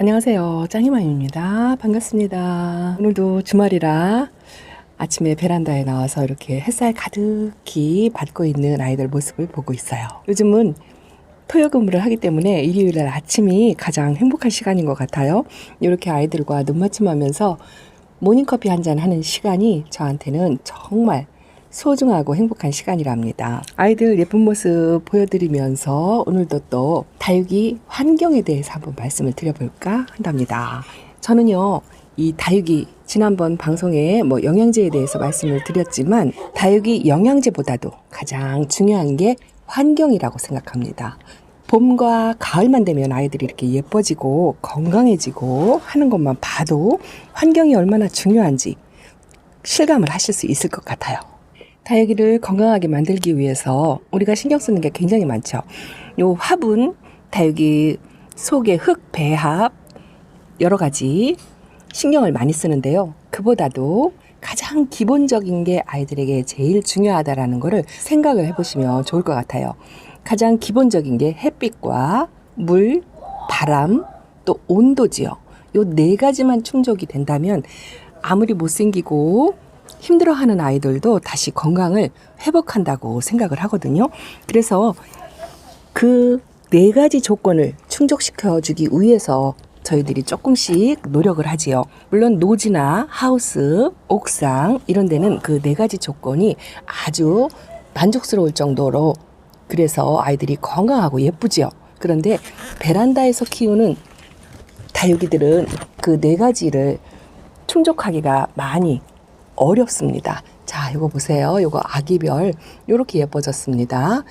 안녕하세요. 짱이맘입니다. 반갑습니다. 오늘도 주말이라 아침에 베란다에 나와서 이렇게 햇살 가득히 받고 있는 아이들 모습을 보고 있어요. 요즘은 토요 근무를 하기 때문에 일요일날 아침이 가장 행복한 시간인 것 같아요. 이렇게 아이들과 눈맞춤하면서 모닝커피 한잔 하는 시간이 저한테는 정말 소중하고 행복한 시간이랍니다. 아이들 예쁜 모습 보여드리면서 오늘도 또 다육이 환경에 대해서 한번 말씀을 드려볼까 한답니다. 저는요, 이 다육이 지난번 방송에 영양제에 대해서 말씀을 드렸지만 다육이 영양제보다도 가장 중요한 게 환경이라고 생각합니다. 봄과 가을만 되면 아이들이 이렇게 예뻐지고 건강해지고 하는 것만 봐도 환경이 얼마나 중요한지 실감을 하실 수 있을 것 같아요. 다육이를 건강하게 만들기 위해서 우리가 신경 쓰는 게 굉장히 많죠. 요 화분, 다육이 속의 흙, 배합 여러 가지 신경을 많이 쓰는데요. 그보다도 가장 기본적인 게 아이들에게 제일 중요하다라는 거를 생각을 해보시면 좋을 것 같아요. 가장 기본적인 게 햇빛과 물, 바람, 또 온도지요. 요 네 가지만 충족이 된다면 아무리 못생기고 힘들어하는 아이들도 다시 건강을 회복한다고 생각을 하거든요. 그래서 그 네 가지 조건을 충족시켜주기 위해서 저희들이 조금씩 노력을 하지요. 물론 노지나 하우스, 옥상 이런 데는 그 네 가지 조건이 아주 만족스러울 정도로 그래서 아이들이 건강하고 예쁘지요. 그런데 베란다에서 키우는 다육이들은 그 네 가지를 충족하기가 많이 어렵습니다. 자, 이거 보세요. 이거 아기별 이렇게 예뻐졌습니다.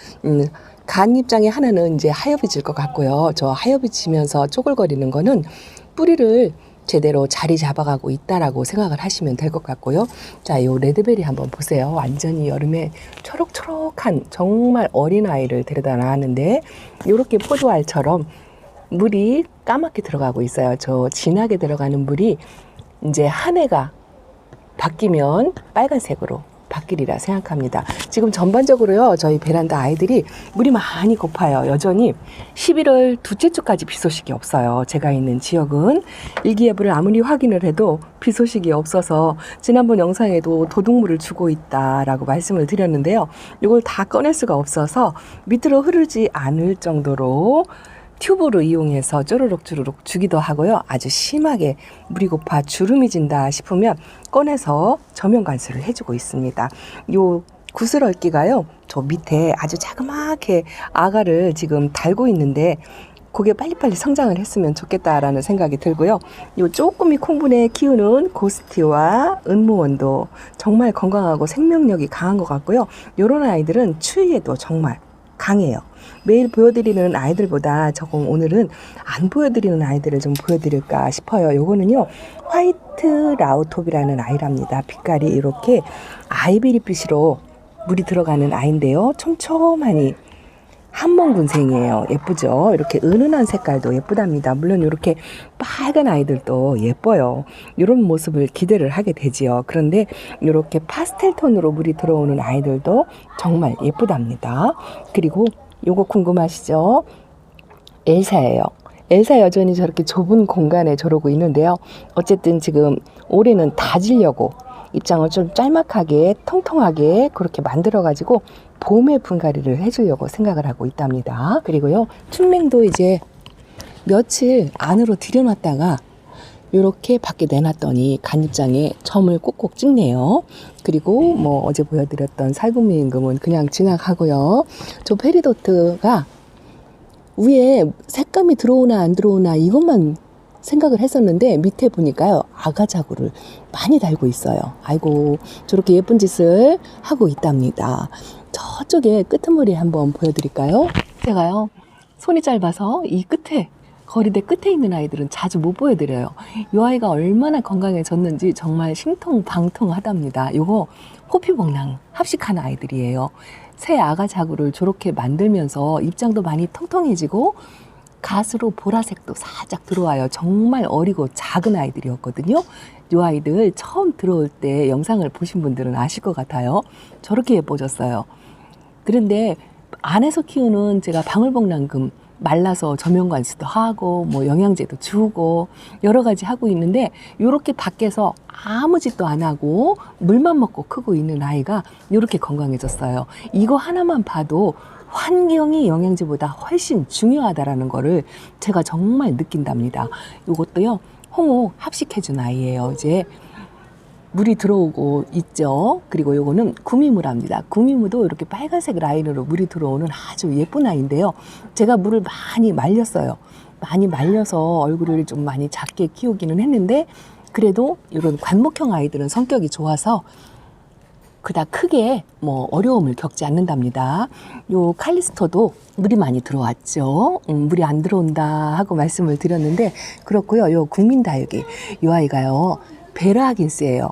간 입장에 하나는 이제 하엽이 질 것 같고요. 저 하엽이 지면서 쪼글거리는 거는 뿌리를 제대로 자리 잡아가고 있다라고 생각을 하시면 될 것 같고요. 자, 요 레드베리 한번 보세요. 완전히 여름에 초록초록한 정말 어린 아이를 데려다 놨는데 이렇게 포도알처럼 물이 까맣게 들어가고 있어요. 저 진하게 들어가는 물이 이제 한 해가 바뀌면 빨간색으로 바뀌리라 생각합니다. 지금 전반적으로요, 저희 베란다 아이들이 물이 많이 고파요. 여전히 11월 둘째 주까지 비 소식이 없어요. 제가 있는 지역은 일기예보를 아무리 확인을 해도 비 소식이 없어서 지난번 영상에도 도둑물을 주고 있다라고 말씀을 드렸는데요. 이걸 다 꺼낼 수가 없어서 밑으로 흐르지 않을 정도로 튜브를 이용해서 쪼르륵 주기도 하고요. 아주 심하게 물이 고파 주름이 진다 싶으면 꺼내서 저면 관수를 해주고 있습니다. 요 구슬얽기가요, 저 밑에 아주 자그맣게 아가를 지금 달고 있는데 그게 빨리빨리 성장을 했으면 좋겠다라는 생각이 들고요. 요 쪼꼬미 콩분에 키우는 고스티와 은모원도 정말 건강하고 생명력이 강한 것 같고요. 요런 아이들은 추위에도 정말 강해요. 매일 보여드리는 아이들보다 조금 오늘은 안 보여드리는 아이들을 좀 보여드릴까 싶어요. 요거는요, 화이트 라우톱이라는 아이랍니다. 빛깔이 이렇게 아이비리빛으로 물이 들어가는 아이인데요. 촘촘하니 한몽군생이에요. 예쁘죠? 이렇게 은은한 색깔도 예쁘답니다. 물론 이렇게 빨간 아이들도 예뻐요. 이런 모습을 기대를 하게 되지요. 그런데 이렇게 파스텔 톤으로 물이 들어오는 아이들도 정말 예쁘답니다. 그리고 요거 궁금하시죠? 엘사예요. 엘사 여전히 저렇게 좁은 공간에 저러고 있는데요. 어쨌든 지금 올해는 다지려고 입장을 좀 짤막하게 통통하게 그렇게 만들어가지고 봄에 분갈이를 해주려고 생각을 하고 있답니다. 그리고요, 춘맹도 이제 며칠 안으로 들여놨다가 이렇게 밖에 내놨더니 간입장에 점을 꼭꼭 찍네요. 그리고 어제 보여드렸던 살구미 임금은 그냥 지나가고요. 저 페리도트가 위에 색감이 들어오나 안 들어오나 이것만 생각을 했었는데 밑에 보니까요, 아가자구를 많이 달고 있어요. 아이고, 저렇게 예쁜 짓을 하고 있답니다. 저쪽에 끄트머리 한번 보여드릴까요? 제가요, 손이 짧아서 이 끝에 거리대 끝에 있는 아이들은 자주 못 보여드려요. 이 아이가 얼마나 건강해졌는지 정말 신통방통하답니다. 요거 호피봉랑 합식한 아이들이에요. 새 아가자구를 저렇게 만들면서 입장도 많이 통통해지고 가스로 보라색도 살짝 들어와요. 정말 어리고 작은 아이들이었거든요. 이 아이들 처음 들어올 때 영상을 보신 분들은 아실 것 같아요. 저렇게 예뻐졌어요. 그런데 안에서 키우는 제가 방울복랑금 말라서 저면관수도 하고 뭐 영양제도 주고 여러 가지 하고 있는데 이렇게 밖에서 아무 짓도 안 하고 물만 먹고 크고 있는 아이가 이렇게 건강해졌어요. 이거 하나만 봐도 환경이 영양제보다 훨씬 중요하다라는 거를 제가 정말 느낀답니다. 이것도요, 홍호 합식해준 아이예요. 이제 물이 들어오고 있죠. 그리고 요거는 구미무랍니다. 구미무도 이렇게 빨간색 라인으로 물이 들어오는 아주 예쁜 아이인데요. 제가 물을 많이 말렸어요. 많이 말려서 얼굴을 좀 많이 작게 키우기는 했는데 그래도 이런 관목형 아이들은 성격이 좋아서 그닥 크게 뭐 어려움을 겪지 않는답니다. 요 칼리스토도 물이 많이 들어왔죠. 물이 안 들어온다 하고 말씀을 드렸는데 그렇고요. 요 국민다육이 요 아이가요, 베라 하긴스예요.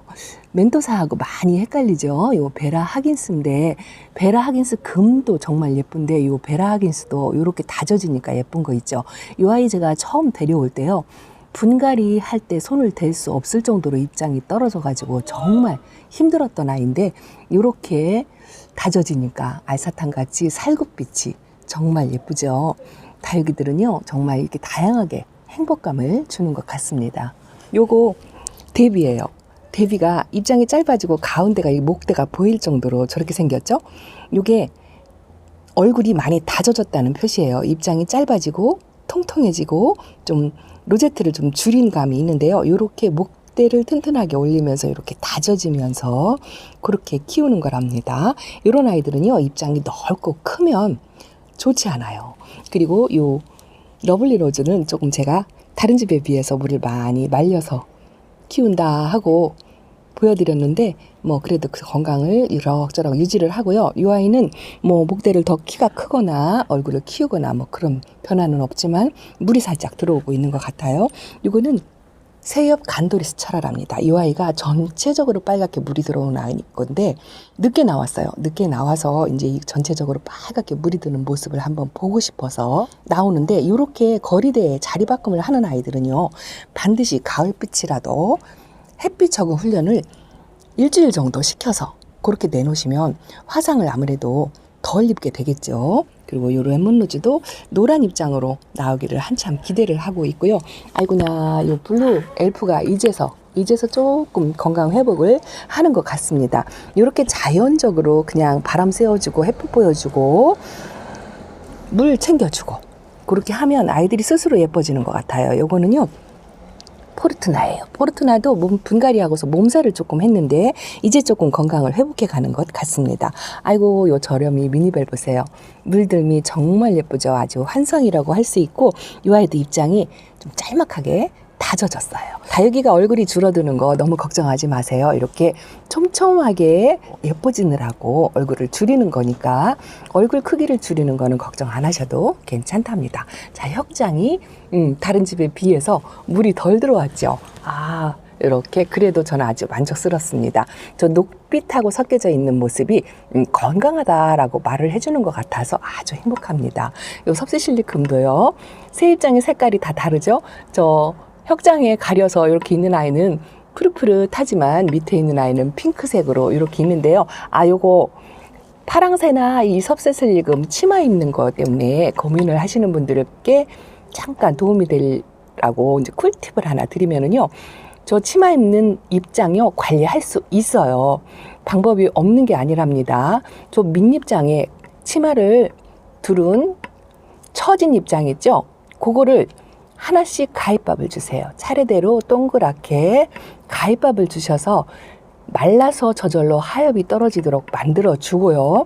멘토사하고 많이 헷갈리죠. 요 베라 하긴스인데 베라 하긴스 금도 정말 예쁜데 요 베라 하긴스도 이렇게 다져지니까 예쁜 거 있죠. 요 아이 제가 처음 데려올 때요, 분갈이 할 때 손을 댈 수 없을 정도로 입장이 떨어져 가지고 정말 힘들었던 아이인데 이렇게 다져지니까 알사탕 같이 살구빛이 정말 예쁘죠. 다육이들은요 정말 이렇게 다양하게 행복감을 주는 것 같습니다. 요거 데비예요. 데비가 입장이 짧아지고 가운데가 이 목대가 보일 정도로 저렇게 생겼죠. 요게 얼굴이 많이 다져졌다는 표시예요. 입장이 짧아지고 통통해지고 좀 로제트를 좀 줄인 감이 있는데요. 이렇게 목대를 튼튼하게 올리면서 이렇게 다져지면서 그렇게 키우는 거랍니다. 이런 아이들은요, 입장이 넓고 크면 좋지 않아요. 그리고 요 러블리 로즈는 조금 제가 다른 집에 비해서 물을 많이 말려서 키운다 하고 보여드렸는데 뭐 그래도 그 건강을 이럭저럭 유지를 하고요. 이 아이는 뭐 목대를 더 키가 크거나 얼굴을 키우거나 뭐 그런 변화는 없지만 물이 살짝 들어오고 있는 것 같아요. 이거는 새엽 간도리스 철화랍니다. 이 아이가 전체적으로 빨갛게 물이 들어오는 아이 건데 늦게 나왔어요. 늦게 나와서 이제 전체적으로 빨갛게 물이 드는 모습을 한번 보고 싶어서 나오는데 이렇게 거리대에 자리바꿈을 하는 아이들은요, 반드시 가을빛이라도 햇빛 적응 훈련을 일주일 정도 시켜서 그렇게 내놓으시면 화상을 아무래도 덜 입게 되겠죠. 그리고 요 레몬로즈도 노란 입장으로 나오기를 한참 기대를 하고 있고요. 아이고야, 요 블루 엘프가 이제서 조금 건강 회복을 하는 것 같습니다. 이렇게 자연적으로 그냥 바람 쐬어주고 햇빛 보여주고 물 챙겨주고 그렇게 하면 아이들이 스스로 예뻐지는 것 같아요. 요거는요, 포르투나예요. 포르투나도 분갈이하고서 몸살을 조금 했는데 이제 조금 건강을 회복해 가는 것 같습니다. 아이고, 요 저렴이 미니벨 보세요. 물들미 정말 예쁘죠. 아주 환상이라고 할 수 있고 이 아이도 입장이 좀 짤막하게 다져졌어요. 다육이가 얼굴이 줄어드는 거 너무 걱정하지 마세요. 이렇게 촘촘하게 예뻐지느라고 얼굴을 줄이는 거니까 얼굴 크기를 줄이는 거는 걱정 안 하셔도 괜찮답니다. 자, 혁장이 다른 집에 비해서 물이 덜 들어왔죠. 아, 이렇게 그래도 저는 아주 만족스럽습니다. 저 녹빛하고 섞여져 있는 모습이 건강하다라고 말을 해주는 것 같아서 아주 행복합니다. 요 섭세실리금도요, 새 입장의 색깔이 다 다르죠. 저 혁장에 가려서 이렇게 있는 아이는 푸릇푸릇하지만 밑에 있는 아이는 핑크색으로 이렇게 있는데요. 아, 요거 파랑새나 이 섭세실리금 치마 입는 것 때문에 고민을 하시는 분들께 잠깐 도움이 되라고 이제 꿀팁을 하나 드리면은요, 저 치마 입는 입장요 관리할 수 있어요. 방법이 없는 게 아니랍니다. 저 밑입장에 치마를 두른 처진 입장 있죠? 그거를 하나씩 가위밥을 주세요. 차례대로 동그랗게 가위밥을 주셔서 말라서 저절로 하엽이 떨어지도록 만들어 주고요.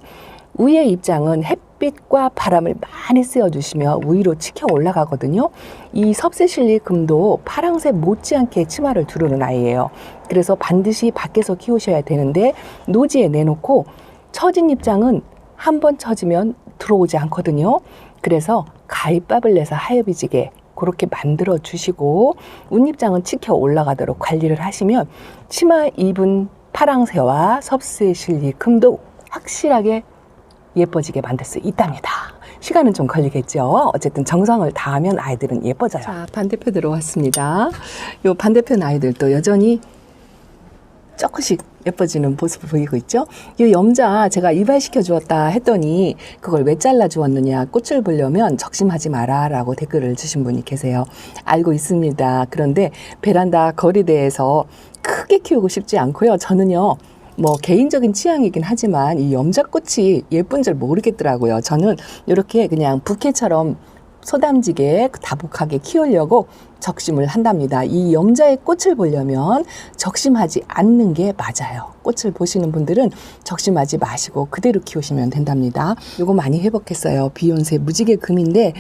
위의 입장은 햇빛과 바람을 많이 쐬어주시면 위로 치켜 올라가거든요. 이 섭세실리금도 파랑새 못지않게 치마를 두르는 아이예요. 그래서 반드시 밖에서 키우셔야 되는데 노지에 내놓고 처진 입장은 한 번 처지면 들어오지 않거든요. 그래서 가위밥을 내서 하엽이 지게 그렇게 만들어 주시고 운입장은 치켜 올라가도록 관리를 하시면 치마 입은 파랑새와 섭세실리금도 확실하게 예뻐지게 만들 수 있답니다. 시간은 좀 걸리겠죠. 어쨌든 정성을 다하면 아이들은 예뻐져요. 자, 반대편으로 왔습니다. 요 반대편 아이들도 여전히 조금씩 예뻐지는 모습을 보이고 있죠. 이 염자 제가 이발시켜 주었다 했더니 그걸 왜 잘라 주었느냐, 꽃을 보려면 적심하지 마라 라고 댓글을 주신 분이 계세요. 알고 있습니다. 그런데 베란다 거리대에서 크게 키우고 싶지 않고요. 저는요, 뭐 개인적인 취향이긴 하지만 이 염자꽃이 예쁜 줄 모르겠더라고요. 저는 이렇게 그냥 부케처럼 소담지게 다복하게 키우려고 적심을 한답니다. 이 염자의 꽃을 보려면 적심하지 않는 게 맞아요. 꽃을 보시는 분들은 적심하지 마시고 그대로 키우시면 된답니다. 이거 많이 회복했어요. 비욘세 무지개 금인데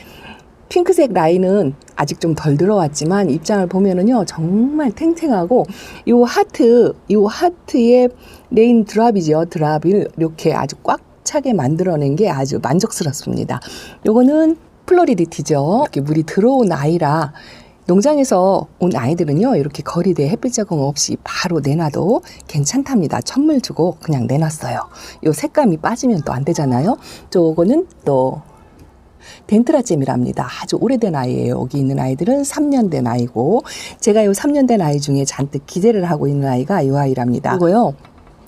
핑크색 라인은 아직 좀 덜 들어왔지만 입장을 보면은요, 정말 탱탱하고 요 하트의 레인 드랍이죠. 드랍을 이렇게 아주 꽉 차게 만들어낸 게 아주 만족스럽습니다. 요거는 플로리디티죠. 이렇게 물이 들어온 아이라 농장에서 온 아이들은요, 이렇게 거리대에 햇빛 제공 없이 바로 내놔도 괜찮답니다. 천물 주고 그냥 내놨어요. 요 색감이 빠지면 또 안 되잖아요. 저거는 또 덴트라잼이랍니다. 아주 오래된 아이예요. 여기 있는 아이들은 3년 된 아이고, 제가 요 3년 된 아이 중에 잔뜩 기대를 하고 있는 아이가 이 아이랍니다. 이거요,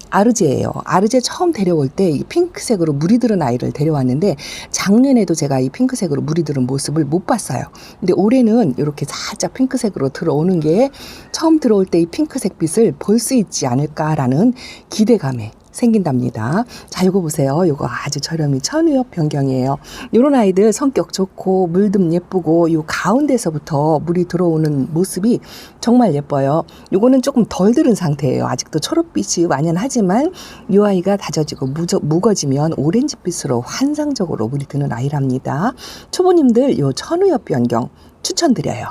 아르제예요. 아르제 처음 데려올 때 이 핑크색으로 물이 들은 아이를 데려왔는데 작년에도 제가 이 핑크색으로 물이 들은 모습을 못 봤어요. 근데 올해는 이렇게 살짝 핑크색으로 들어오는 게 처음 들어올 때 이 핑크색 빛을 볼 수 있지 않을까라는 기대감에 생긴답니다. 자, 요거 보세요. 요거 아주 저렴이 천우엽 변경이에요. 요런 아이들 성격 좋고 물듬 예쁘고 요 가운데서부터 물이 들어오는 모습이 정말 예뻐요. 요거는 조금 덜 들은 상태예요. 아직도 초록빛이 완연하지만 요 아이가 다져지고 묵어지면 오렌지빛으로 환상적으로 물이 드는 아이랍니다. 초보님들 요 천우엽 변경 추천드려요.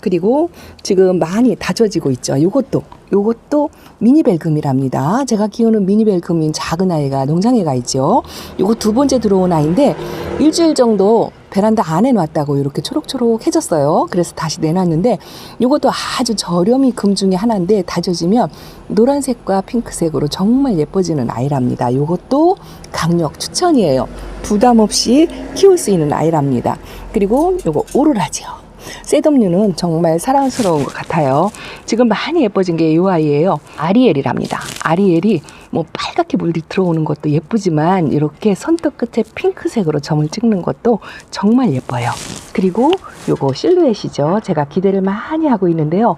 그리고 지금 많이 다져지고 있죠. 요것도 미니벨금이랍니다. 제가 키우는 미니벨금인 작은 아이가 농장에 가 있죠. 요거 두 번째 들어온 아이인데 일주일 정도 베란다 안에 놨다고 이렇게 초록초록해졌어요. 그래서 다시 내놨는데 요것도 아주 저렴이 금 중에 하나인데 다져지면 노란색과 핑크색으로 정말 예뻐지는 아이랍니다. 요것도 강력 추천이에요. 부담 없이 키울 수 있는 아이랍니다. 그리고 요거 오로라지요. 셋업류는 정말 사랑스러운 것 같아요. 지금 많이 예뻐진 게 이 아이예요. 아리엘이랍니다. 아리엘이 뭐 빨갛게 물이 들어오는 것도 예쁘지만 이렇게 손톱 끝에 핑크색으로 점을 찍는 것도 정말 예뻐요. 그리고 요거 실루엣이죠. 제가 기대를 많이 하고 있는데요.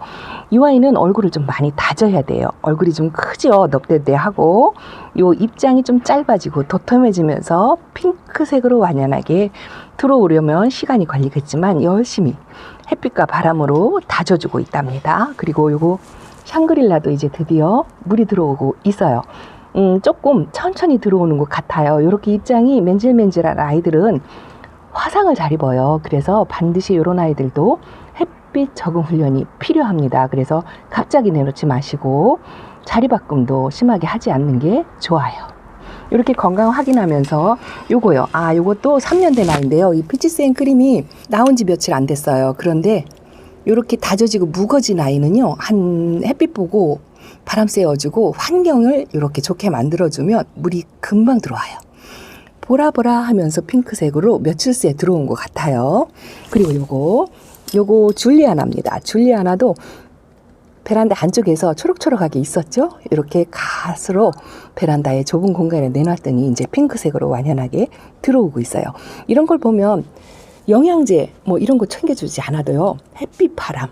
이 아이는 얼굴을 좀 많이 다져야 돼요. 얼굴이 좀 크죠. 넙대대하고 요 입장이 좀 짧아지고 도톰해지면서 핑크색으로 완연하게 들어오려면 시간이 걸리겠지만 열심히 햇빛과 바람으로 다져주고 있답니다. 그리고 요거 샹그릴라도 이제 드디어 물이 들어오고 있어요. 조금 천천히 들어오는 것 같아요. 이렇게 입장이 맨질맨질한 아이들은 화상을 잘 입어요. 그래서 반드시 이런 아이들도 햇빛 적응 훈련이 필요합니다. 그래서 갑자기 내놓지 마시고 자리바꿈도 심하게 하지 않는 게 좋아요. 이렇게 건강 확인하면서 요거요. 요것도 3년 된 아이인데요. 이 피치세인 크림이 나온 지 며칠 안 됐어요. 그런데 이렇게 다져지고 묵어진 아이는요, 한 햇빛 보고 바람 쐬어주고 환경을 이렇게 좋게 만들어주면 물이 금방 들어와요. 보라보라 하면서 핑크색으로 며칠 새 들어온 것 같아요. 그리고 요거 줄리아나입니다. 줄리아나도 베란다 안쪽에서 초록초록하게 있었죠. 이렇게 갓으로 베란다의 좁은 공간에 내놨더니 이제 핑크색으로 완연하게 들어오고 있어요. 이런 걸 보면 영양제 뭐 이런 거 챙겨주지 않아도요, 햇빛, 바람,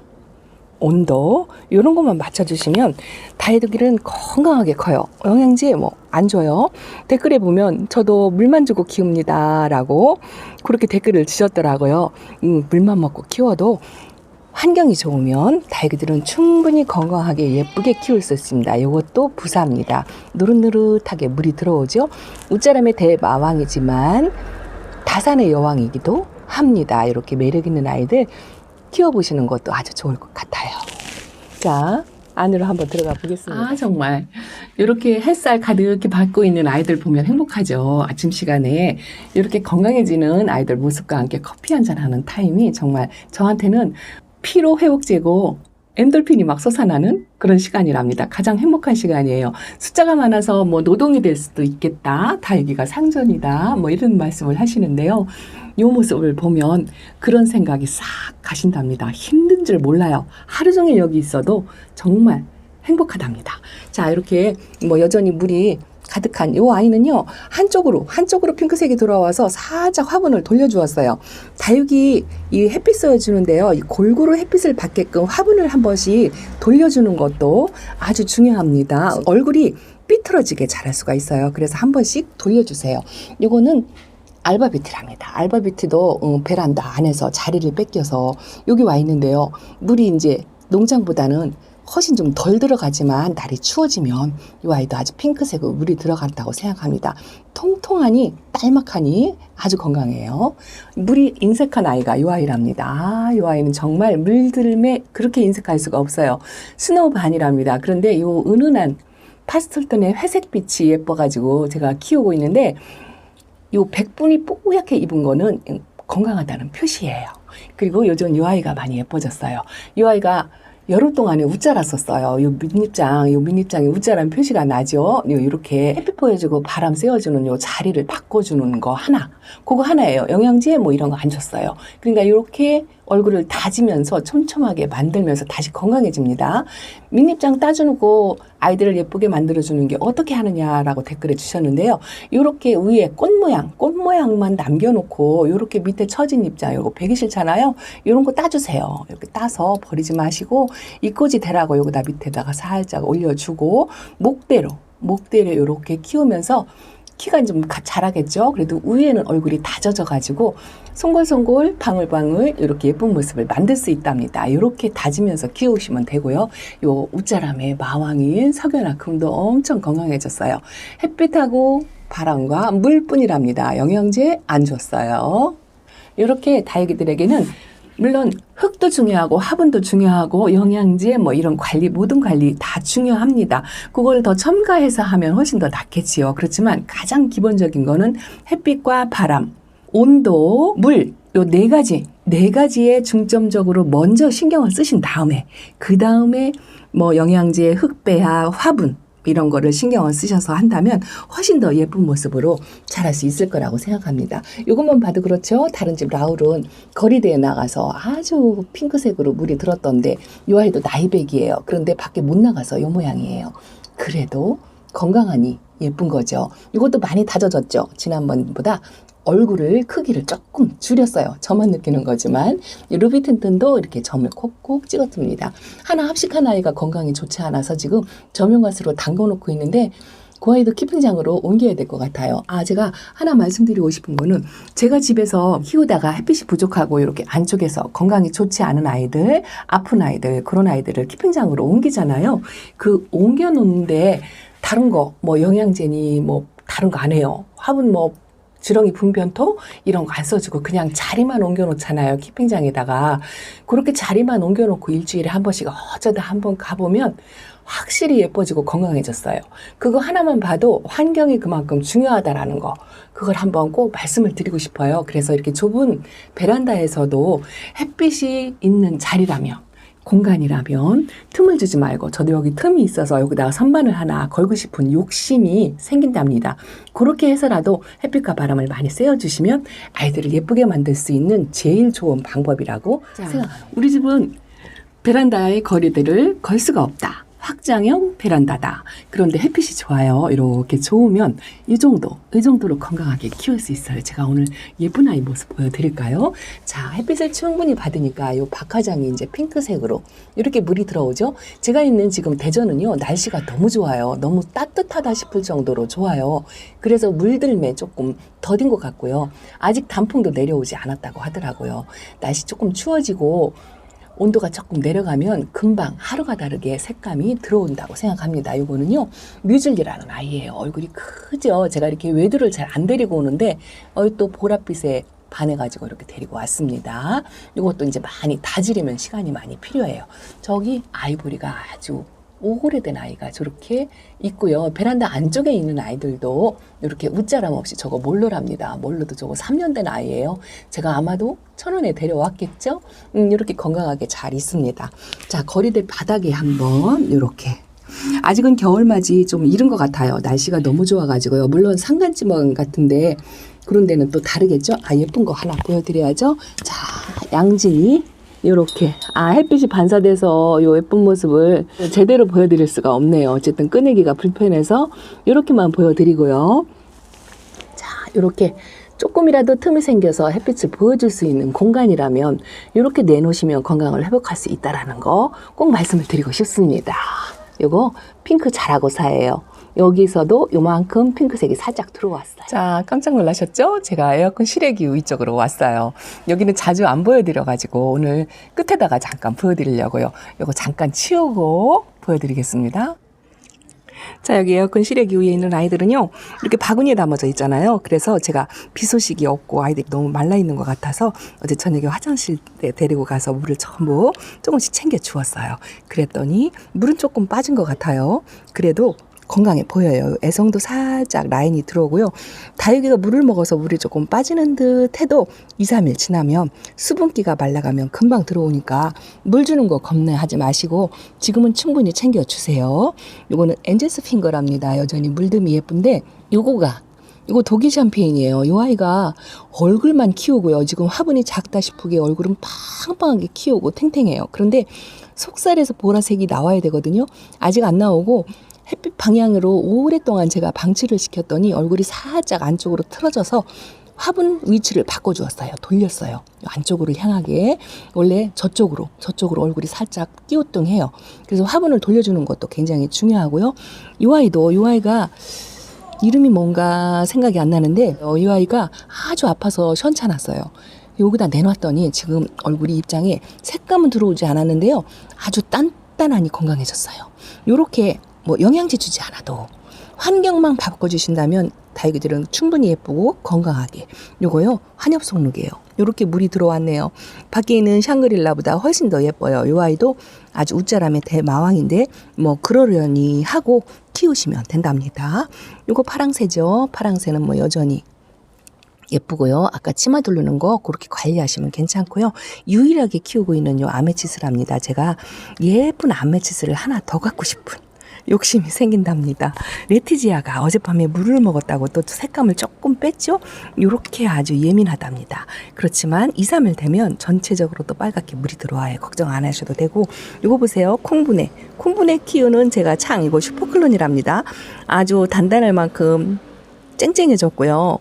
온도 이런 것만 맞춰주시면 다이도길은 건강하게 커요. 영양제 뭐 안 줘요. 댓글에 보면 저도 물만 주고 키웁니다 라고 그렇게 댓글을 주셨더라고요. 물만 먹고 키워도 환경이 좋으면 다육이들은 충분히 건강하게 예쁘게 키울 수 있습니다. 이것도 부사입니다. 노릇노릇하게 물이 들어오죠. 웃자람의 대마왕이지만 다산의 여왕이기도 합니다. 이렇게 매력 있는 아이들 키워보시는 것도 아주 좋을 것 같아요. 자, 안으로 한번 들어가 보겠습니다. 정말 이렇게 햇살 가득히 받고 있는 아이들 보면 행복하죠. 아침 시간에 이렇게 건강해지는 아이들 모습과 함께 커피 한잔하는 타임이 정말 저한테는 피로 회복제고 엔돌핀이 막 솟아나는 그런 시간이랍니다. 가장 행복한 시간이에요. 숫자가 많아서 뭐 노동이 될 수도 있겠다. 다육이가 상전이다. 뭐 이런 말씀을 하시는데요. 이 모습을 보면 그런 생각이 싹 가신답니다. 힘든 줄 몰라요. 하루 종일 여기 있어도 정말 행복하답니다. 자, 이렇게 뭐 여전히 물이 가득한 이 아이는요, 한쪽으로 핑크색이 들어와서 살짝 화분을 돌려주었어요. 다육이 이 햇빛 쏘여주는데요, 이 골고루 햇빛을 받게끔 화분을 한 번씩 돌려주는 것도 아주 중요합니다. 얼굴이 삐뚤어지게 자랄 수가 있어요. 그래서 한 번씩 돌려주세요. 이거는 알바비티랍니다. 알바비티도 베란다 안에서 자리를 뺏겨서 여기 와 있는데요. 물이 이제 농장보다는 훨씬 좀 덜 들어가지만 날이 추워지면 이 아이도 아주 핑크색으로 물이 들어간다고 생각합니다. 통통하니 딸막하니 아주 건강해요. 물이 인색한 아이가 이 아이랍니다. 이 아이는 정말 물들매 그렇게 인색할 수가 없어요. 스노우반이랍니다. 그런데 이 은은한 파스텔톤의 회색빛이 예뻐가지고 제가 키우고 있는데 요 백분이 뽀얗게 입은 거는 건강하다는 표시예요. 그리고 요즘 이 아이가 많이 예뻐졌어요. 이 아이가 여름 동안에 웃자랐었어요. 요 밑입장에 웃자란 표시가 나죠. 이렇게 햇빛 보여주고 바람 쐬어주는 요 자리를 바꿔주는 거 하나. 그거 하나예요. 영양제 뭐 이런 거 안 줬어요. 그러니까 이렇게 얼굴을 다지면서 촘촘하게 만들면서 다시 건강해집니다. 밑입장 따주고 아이들을 예쁘게 만들어주는 게 어떻게 하느냐라고 댓글에 주셨는데요. 이렇게 위에 꽃 모양만 남겨놓고 이렇게 밑에 처진 입장, 이거 배기 싫잖아요. 이런 거 따주세요. 이렇게 따서 버리지 마시고 이꼬지 대라고 여기다 밑에다가 살짝 올려주고 목대로 이렇게 키우면서 키가 좀 자라겠죠. 그래도 위에는 얼굴이 다져져가지고 송골송골 방울방울 이렇게 예쁜 모습을 만들 수 있답니다. 이렇게 다지면서 키우시면 되고요. 요 웃자람의 마왕인 석연아금도 엄청 건강해졌어요. 햇빛하고 바람과 물뿐이랍니다. 영양제 안 줬어요. 이렇게 다육이들에게는 물론 흙도 중요하고 화분도 중요하고 영양제 뭐 이런 관리 모든 관리 다 중요합니다. 그걸 더 첨가해서 하면 훨씬 더 낫겠지요. 그렇지만 가장 기본적인 거는 햇빛과 바람, 온도, 물 요 네 가지에 중점적으로 먼저 신경을 쓰신 다음에 그 다음에 뭐 영양제, 흙배합, 화분 이런 거를 신경을 쓰셔서 한다면 훨씬 더 예쁜 모습으로 자랄 수 있을 거라고 생각합니다. 이것만 봐도 그렇죠. 다른 집 라울은 거리대에 나가서 아주 핑크색으로 물이 들었던데 이 아이도 나이백이에요. 그런데 밖에 못 나가서 이 모양이에요. 그래도 건강하니 예쁜 거죠. 이것도 많이 다져졌죠. 지난번보다 얼굴을 크기를 조금 줄였어요. 저만 느끼는 거지만 루비튼튼도 이렇게 점을 콕콕 찍어줍니다. 하나 합식한 아이가 건강이 좋지 않아서 지금 점용가스로 담궈놓고 있는데 그 아이도 키핑장으로 옮겨야 될 것 같아요. 제가 하나 말씀드리고 싶은 거는 제가 집에서 키우다가 햇빛이 부족하고 이렇게 안쪽에서 건강이 좋지 않은 아이들, 아픈 아이들, 그런 아이들을 키핑장으로 옮기잖아요. 그 옮겨놓는데 다른 거, 뭐 영양제니 뭐 다른 거 안 해요. 화분 뭐 지렁이 분변토 이런 거 안 써주고 그냥 자리만 옮겨놓잖아요. 키핑장에다가. 그렇게 자리만 옮겨놓고 일주일에 한 번씩 어쩌다 한 번 가보면 확실히 예뻐지고 건강해졌어요. 그거 하나만 봐도 환경이 그만큼 중요하다라는 거, 그걸 한번 꼭 말씀을 드리고 싶어요. 그래서 이렇게 좁은 베란다에서도 햇빛이 있는 자리라면, 공간이라면 틈을 주지 말고, 저도 여기 틈이 있어서 여기다가 선반을 하나 걸고 싶은 욕심이 생긴답니다. 그렇게 해서라도 햇빛과 바람을 많이 쐬어주시면 아이들을 예쁘게 만들 수 있는 제일 좋은 방법이라고 생각합니다. 우리 집은 베란다의 거리들을 걸 수가 없다. 확장형 베란다다. 그런데 햇빛이 좋아요. 이렇게 좋으면 이 정도로 건강하게 키울 수 있어요. 제가 오늘 예쁜 아이 모습 보여드릴까요? 자, 햇빛을 충분히 받으니까 이 박하장이 이제 핑크색으로 이렇게 물이 들어오죠. 제가 있는 지금 대전은요, 날씨가 너무 좋아요. 너무 따뜻하다 싶을 정도로 좋아요. 그래서 물들매 조금 더딘 것 같고요. 아직 단풍도 내려오지 않았다고 하더라고요. 날씨 조금 추워지고 온도가 조금 내려가면 금방 하루가 다르게 색감이 들어온다고 생각합니다. 이거는요, 뮤즐리라는 아이예요. 얼굴이 크죠. 제가 이렇게 외두를 잘 안 데리고 오는데 또 보랏빛에 반해가지고 이렇게 데리고 왔습니다. 이것도 이제 많이 다지려면 시간이 많이 필요해요. 저기 아이보리가 아주 오래된 아이가 저렇게 있고요. 베란다 안쪽에 있는 아이들도 이렇게 웃자람 없이 저거 몰로랍니다. 몰로도 저거 3년 된 아이예요. 제가 아마도 1,000원에 데려왔겠죠? 이렇게 건강하게 잘 있습니다. 자, 거리대 바닥에 한번 이렇게. 아직은 겨울맞이 좀 이른 것 같아요. 날씨가 너무 좋아가지고요. 물론 산간지먹 같은데 그런 데는 또 다르겠죠? 예쁜 거 하나 보여드려야죠. 자, 양진이 이렇게 햇빛이 반사돼서 요 예쁜 모습을 제대로 보여드릴 수가 없네요. 어쨌든 꺼내기가 불편해서 이렇게만 보여드리고요. 자, 이렇게 조금이라도 틈이 생겨서 햇빛을 보여줄 수 있는 공간이라면 이렇게 내놓으시면 건강을 회복할 수 있다는 거 꼭 말씀을 드리고 싶습니다. 요거 핑크 자라고사예요. 여기서도 요만큼 핑크색이 살짝 들어왔어요. 자, 깜짝 놀라셨죠? 제가 에어컨 실외기 위쪽으로 왔어요. 여기는 자주 안 보여드려가지고 오늘 끝에다가 잠깐 보여드리려고요. 요거 잠깐 치우고 보여드리겠습니다. 자, 여기 에어컨 실외기 위에 있는 아이들은요, 이렇게 바구니에 담아져 있잖아요. 그래서 제가 비 소식이 없고 아이들이 너무 말라 있는 것 같아서 어제 저녁에 화장실에 데리고 가서 물을 전부 조금씩 챙겨 주었어요. 그랬더니 물은 조금 빠진 것 같아요. 그래도 건강해 보여요. 애성도 살짝 라인이 들어오고요. 다육이가 물을 먹어서 물이 조금 빠지는 듯 해도 2, 3일 지나면 수분기가 말라가면 금방 들어오니까 물 주는 거 겁내하지 마시고 지금은 충분히 챙겨주세요. 요거는 엔젤스 핑거랍니다. 여전히 물듬이 예쁜데 이거 독일 샴페인이에요. 이 아이가 얼굴만 키우고요. 지금 화분이 작다 싶으게 얼굴은 빵빵하게 키우고 탱탱해요. 그런데 속살에서 보라색이 나와야 되거든요. 아직 안 나오고 햇빛 방향으로 오랫동안 제가 방치를 시켰더니 얼굴이 살짝 안쪽으로 틀어져서 화분 위치를 바꿔주었어요. 돌렸어요. 안쪽으로 향하게. 원래 저쪽으로 얼굴이 살짝 띄우뚱해요. 그래서 화분을 돌려주는 것도 굉장히 중요하고요. 이 아이가 이름이 뭔가 생각이 안 나는데 이 아이가 아주 아파서 시원찮았어요. 여기다 내놨더니 지금 얼굴이 입장에 색감은 들어오지 않았는데요. 아주 단단하니 건강해졌어요. 요렇게 영양제 주지 않아도 환경만 바꿔주신다면 다육이들은 충분히 예쁘고 건강하게. 요거요, 한엽송록이에요. 요렇게 물이 들어왔네요. 밖에 있는 샹그릴라보다 훨씬 더 예뻐요. 요 아이도 아주 웃자람의 대마왕인데 그러려니 하고 키우시면 된답니다. 요거 파랑새죠. 파랑새는 여전히 예쁘고요. 아까 치마 두르는 거 그렇게 관리하시면 괜찮고요. 유일하게 키우고 있는 요 아메치스랍니다. 제가 예쁜 아메치스를 하나 더 갖고 싶은 욕심이 생긴답니다. 레티지아가 어젯밤에 물을 먹었다고 또 색감을 조금 뺐죠? 이렇게 아주 예민하답니다. 그렇지만 2, 3일 되면 전체적으로 또 빨갛게 물이 들어와요. 걱정 안 하셔도 되고. 이거 보세요. 콩분해 키우는 제가 이거 슈퍼클론이랍니다. 아주 단단할 만큼 쨍쨍해졌고요.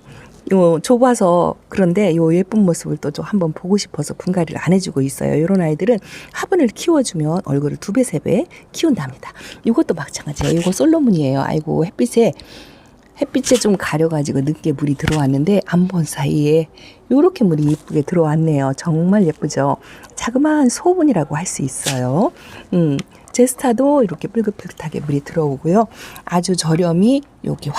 요 좁아서 그런데 요 예쁜 모습을 또 좀 한번 보고 싶어서 분갈이를 안 해주고 있어요. 이런 아이들은 화분을 키워주면 얼굴을 2배, 3배 키운답니다. 이것도 마찬가지예요. 이거 솔로몬이에요. 아이고 햇빛에 좀 가려가지고 늦게 물이 들어왔는데 안 본 사이에 요렇게 물이 예쁘게 들어왔네요. 정말 예쁘죠. 자그마한 소분이라고 할 수 있어요. 제스타도 이렇게 뿔긋뿔긋하게 물이 들어오고요. 아주 저렴이 여기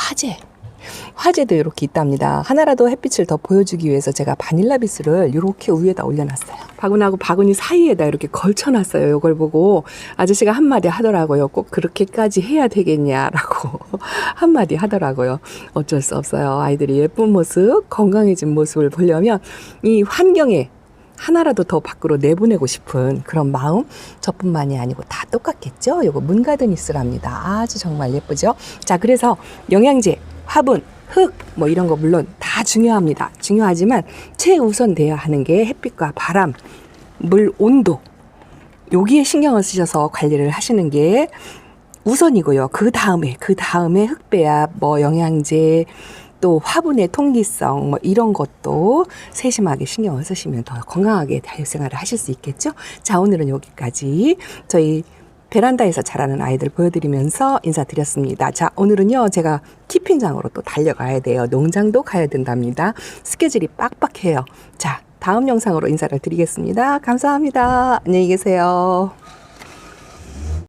화재도 이렇게 있답니다. 하나라도 햇빛을 더 보여주기 위해서 제가 바닐라 비스를 이렇게 위에다 올려놨어요. 바구니하고 바구니 사이에다 이렇게 걸쳐놨어요. 이걸 보고 아저씨가 한마디 하더라고요. 꼭 그렇게까지 해야 되겠냐라고 한마디 하더라고요. 어쩔 수 없어요. 아이들이 예쁜 모습, 건강해진 모습을 보려면 이 환경에 하나라도 더 밖으로 내보내고 싶은 그런 마음, 저뿐만이 아니고 다 똑같겠죠? 요거 문가드니스랍니다. 아주 정말 예쁘죠? 자, 그래서 영양제, 화분, 흙, 이런 거 물론 다 중요합니다. 중요하지만 최우선 돼야 하는 게 햇빛과 바람, 물 온도, 여기에 신경을 쓰셔서 관리를 하시는 게 우선이고요. 그 다음에 흙배합, 영양제, 또 화분의 통기성 이런 것도 세심하게 신경을 쓰시면 더 건강하게 다육생활을 하실 수 있겠죠. 자, 오늘은 여기까지 저희 베란다에서 자라는 아이들 보여드리면서 인사드렸습니다. 자, 오늘은요 제가 키핑장으로 또 달려가야 돼요. 농장도 가야 된답니다. 스케줄이 빡빡해요. 자, 다음 영상으로 인사를 드리겠습니다. 감사합니다. 안녕히 계세요.